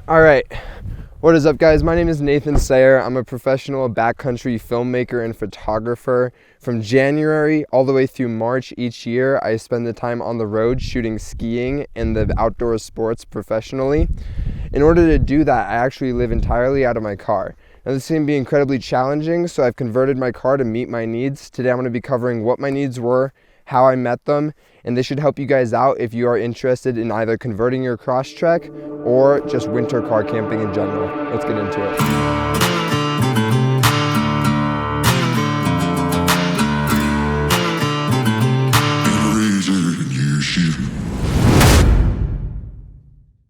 All right, what is up, guys? My name is Nathan Sayer. I'm a professional backcountry filmmaker and photographer. From January all the way through March each year, I spend the time on the road shooting skiing and the outdoor sports professionally. In order to do that, I actually live entirely out of my car. Now, this can be incredibly challenging, so I've converted my car to meet my needs. Today I'm going to be covering what my needs were, how I met them, and this should help you guys out if you are interested in either converting your Crosstrek or just winter car camping in general. Let's get into it.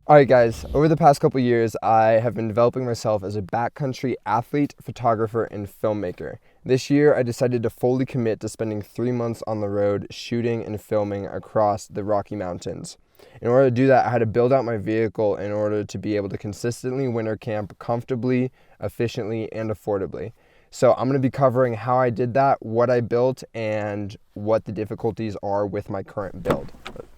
Alright guys, over the past couple years, I have been developing myself as a backcountry athlete, photographer, and filmmaker. This year, I decided to fully commit to spending 3 months on the road shooting and filming across the Rocky Mountains. In order to do that, I had to build out my vehicle in order to be able to consistently winter camp comfortably, efficiently, and affordably. So I'm going to be covering how I did that, what I built, and what the difficulties are with my current build.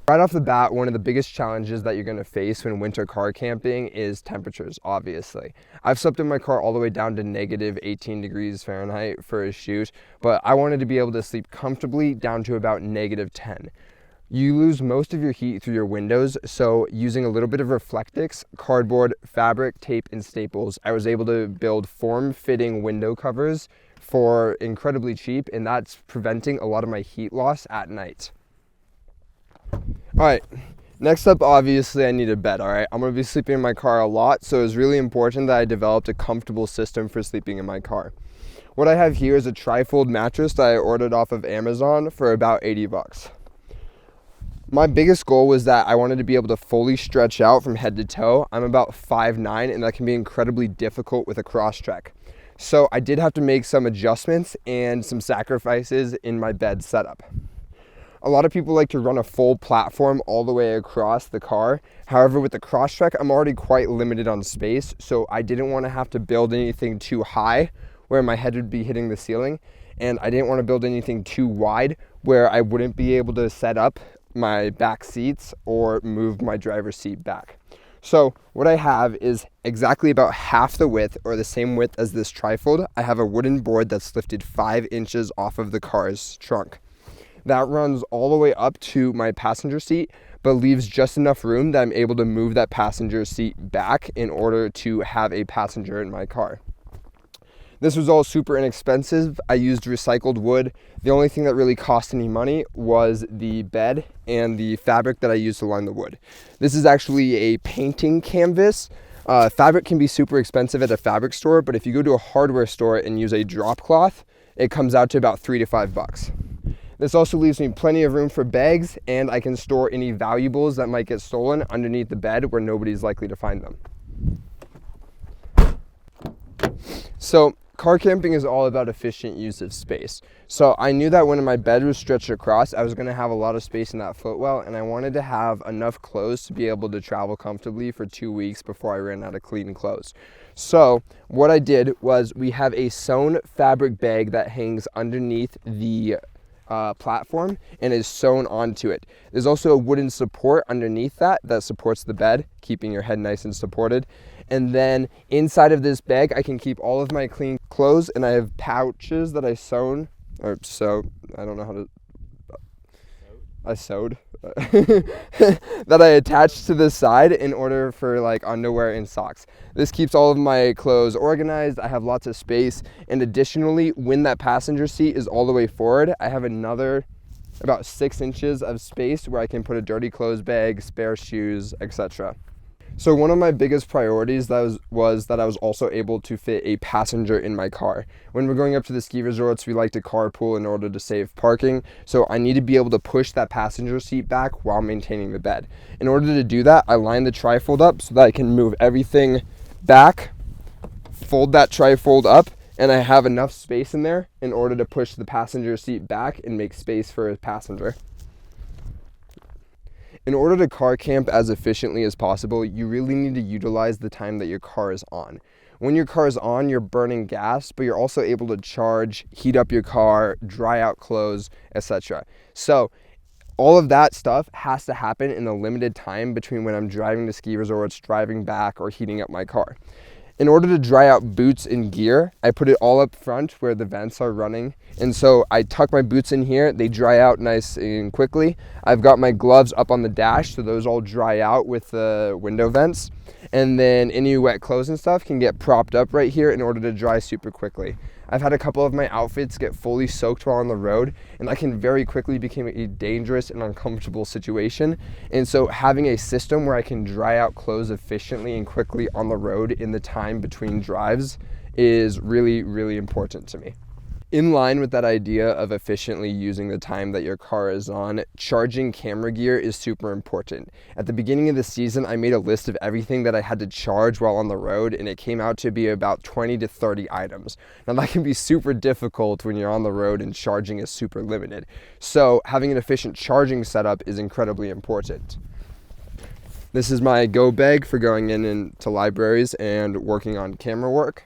Right off the bat, one of the biggest challenges that you're going to face when winter car camping is temperatures, obviously. I've slept in my car all the way down to negative 18 degrees Fahrenheit for a shoot, but I wanted to be able to sleep comfortably down to about negative 10. You lose most of your heat through your windows, so using a little bit of Reflectix, cardboard, fabric, tape, and staples, I was able to build form-fitting window covers for incredibly cheap, and that's preventing a lot of my heat loss at night. Alright, next up, obviously I need a bed, alright? I'm going to be sleeping in my car a lot, so it's really important that I developed a comfortable system for sleeping in my car. What I have here is a trifold mattress that I ordered off of Amazon for about 80 bucks. My biggest goal was that I wanted to be able to fully stretch out from head to toe. I'm about 5'9", and that can be incredibly difficult with a Crosstrek. So I did have to make some adjustments and some sacrifices in my bed setup. A lot of people like to run a full platform all the way across the car. However, with the Crosstrek, I'm already quite limited on space, so I didn't want to have to build anything too high where my head would be hitting the ceiling, and I didn't want to build anything too wide where I wouldn't be able to set up my back seats or move my driver's seat back. So what I have is exactly about half the width, or the same width as this trifold. I have a wooden board that's lifted 5 inches off of the car's trunk. That runs all the way up to my passenger seat, but leaves just enough room that I'm able to move that passenger seat back in order to have a passenger in my car. This was all super inexpensive. I used recycled wood. The only thing that really cost any money was the bed and the fabric that I used to line the wood. This is actually a painting canvas. Fabric can be super expensive at a fabric store, but if you go to a hardware store and use a drop cloth, it comes out to about $3 to $5. This also leaves me plenty of room for bags, and I can store any valuables that might get stolen underneath the bed where nobody's likely to find them. So car camping is all about efficient use of space. So I knew that when my bed was stretched across, I was going to have a lot of space in that footwell, and I wanted to have enough clothes to be able to travel comfortably for 2 weeks before I ran out of clean clothes. So what I did was, we have a sewn fabric bag that hangs underneath the platform and is sewn onto it. There's also a wooden support underneath that supports the bed, keeping your head nice and supported. And then inside of this bag, I can keep all of my clean clothes, and I have pouches that I sewed that I attached to the side in order for like underwear and socks. This keeps all of my clothes organized. I have lots of space, and additionally, when that passenger seat is all the way forward, I have another about 6 inches of space where I can put a dirty clothes bag, spare shoes, etc. So one of my biggest priorities was that I was also able to fit a passenger in my car. When we're going up to the ski resorts, we like to carpool in order to save parking. So I need to be able to push that passenger seat back while maintaining the bed. In order to do that, I line the trifold up so that I can move everything back, fold that trifold up, and I have enough space in there in order to push the passenger seat back and make space for a passenger. In order to car camp as efficiently as possible, you really need to utilize the time that your car is on. When your car is on, you're burning gas, but you're also able to charge, heat up your car, dry out clothes, etc. So All of that stuff has to happen in the limited time between when I'm driving to ski resorts, driving back, or heating up my car. In order to dry out boots and gear, I put it all up front where the vents are running. And so I tuck my boots in here, they dry out nice and quickly. I've got my gloves up on the dash, so those all dry out with the window vents. And then any wet clothes and stuff can get propped up right here in order to dry super quickly. I've had a couple of my outfits get fully soaked while on the road, and that can very quickly become a dangerous and uncomfortable situation. And so having a system where I can dry out clothes efficiently and quickly on the road in the time between drives is really, really important to me. In line with that idea of efficiently using the time that your car is on, charging camera gear is super important. At the beginning of the season, I made a list of everything that I had to charge while on the road, and it came out to be about 20 to 30 items. Now that can be super difficult when you're on the road and charging is super limited. So having an efficient charging setup is incredibly important. This is my go bag for going into libraries and working on camera work.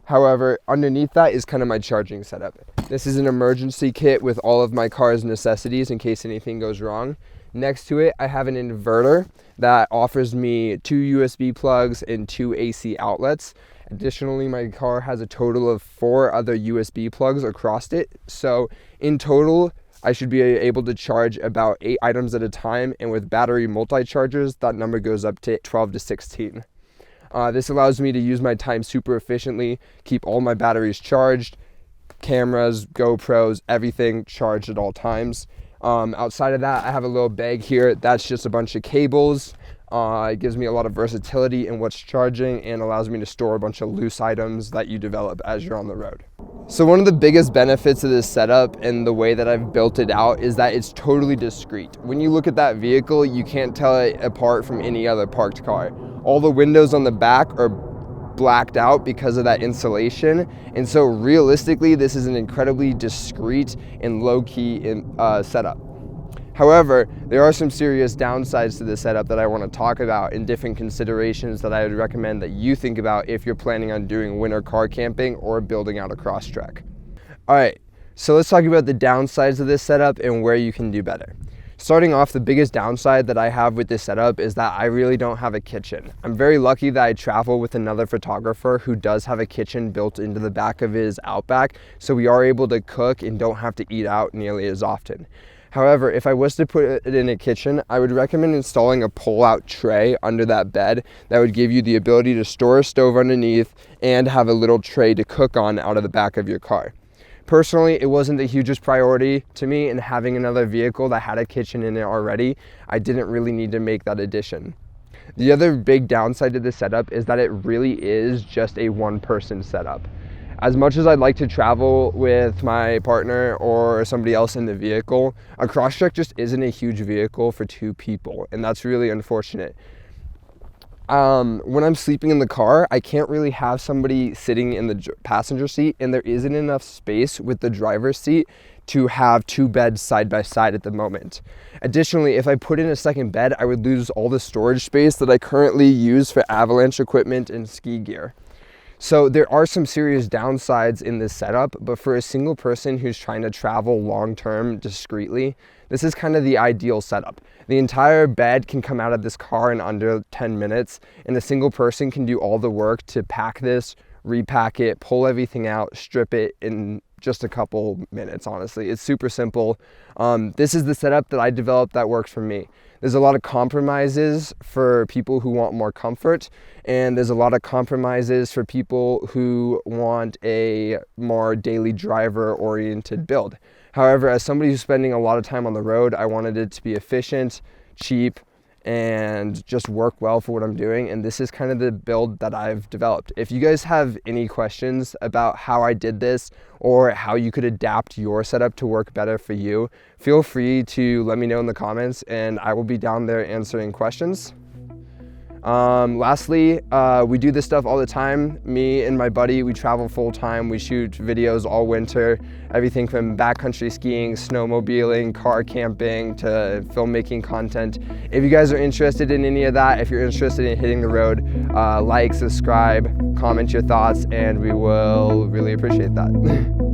However, underneath that is kind of my charging setup. This is an emergency kit with all of my car's necessities in case anything goes wrong. Next to it, I have an inverter that offers me 2 USB plugs and 2 AC outlets. Additionally, my car has a total of 4 other USB plugs across it. So in total, I should be able to charge about 8 items at a time. And with battery multi-chargers, that number goes up to 12 to 16. This allows me to use my time super efficiently, keep all my batteries charged, cameras, GoPros, everything charged at all times. Outside of that, I have a little bag here. That's just a bunch of cables. It gives me a lot of versatility in what's charging and allows me to store a bunch of loose items that you develop as you're on the road. So one of the biggest benefits of this setup and the way that I've built it out is that it's totally discreet. When you look at that vehicle, you can't tell it apart from any other parked car. All the windows on the back are blacked out because of that insulation. And so realistically, this is an incredibly discreet and low-key setup. However, there are some serious downsides to this setup that I want to talk about and different considerations that I would recommend that you think about if you're planning on doing winter car camping or building out a Crosstrek. All right, so let's talk about the downsides of this setup and where you can do better. Starting off, the biggest downside that I have with this setup is that I really don't have a kitchen. I'm very lucky that I travel with another photographer who does have a kitchen built into the back of his Outback, so we are able to cook and don't have to eat out nearly as often. However, if I was to put it in a kitchen, I would recommend installing a pull-out tray under that bed that would give you the ability to store a stove underneath and have a little tray to cook on out of the back of your car. Personally, it wasn't the hugest priority to me, and having another vehicle that had a kitchen in it already, I didn't really need to make that addition. The other big downside to this setup is that it really is just a one-person setup. As much as I'd like to travel with my partner or somebody else in the vehicle, a Crosstrek just isn't a huge vehicle for 2 people, and that's really unfortunate. When I'm sleeping in the car, I can't really have somebody sitting in the passenger seat, and there isn't enough space with the driver's seat to have 2 beds side by side at the moment. Additionally, if I put in a second bed, I would lose all the storage space that I currently use for avalanche equipment and ski gear. So there are some serious downsides in this setup, but for a single person who's trying to travel long-term discreetly, this is kind of the ideal setup. The entire bed can come out of this car in under 10 minutes, and a single person can do all the work to pack this, repack it, pull everything out, strip it in just a couple minutes, honestly. It's super simple. This is the setup that I developed that works for me. There's a lot of compromises for people who want more comfort, and there's a lot of compromises for people who want a more daily driver oriented build. However, as somebody who's spending a lot of time on the road, I wanted it to be efficient, cheap, and just work well for what I'm doing, and this is kind of the build that I've developed. If you guys have any questions about how I did this or how you could adapt your setup to work better for you, feel free to let me know in the comments, and I will be down there answering questions. Lastly, we do this stuff all the time. Me and my buddy, we travel full time. We shoot videos all winter, everything from backcountry skiing, snowmobiling, car camping, to filmmaking content. If you guys are interested in any of that, if you're interested in hitting the road, like, subscribe, comment your thoughts, and we will really appreciate that.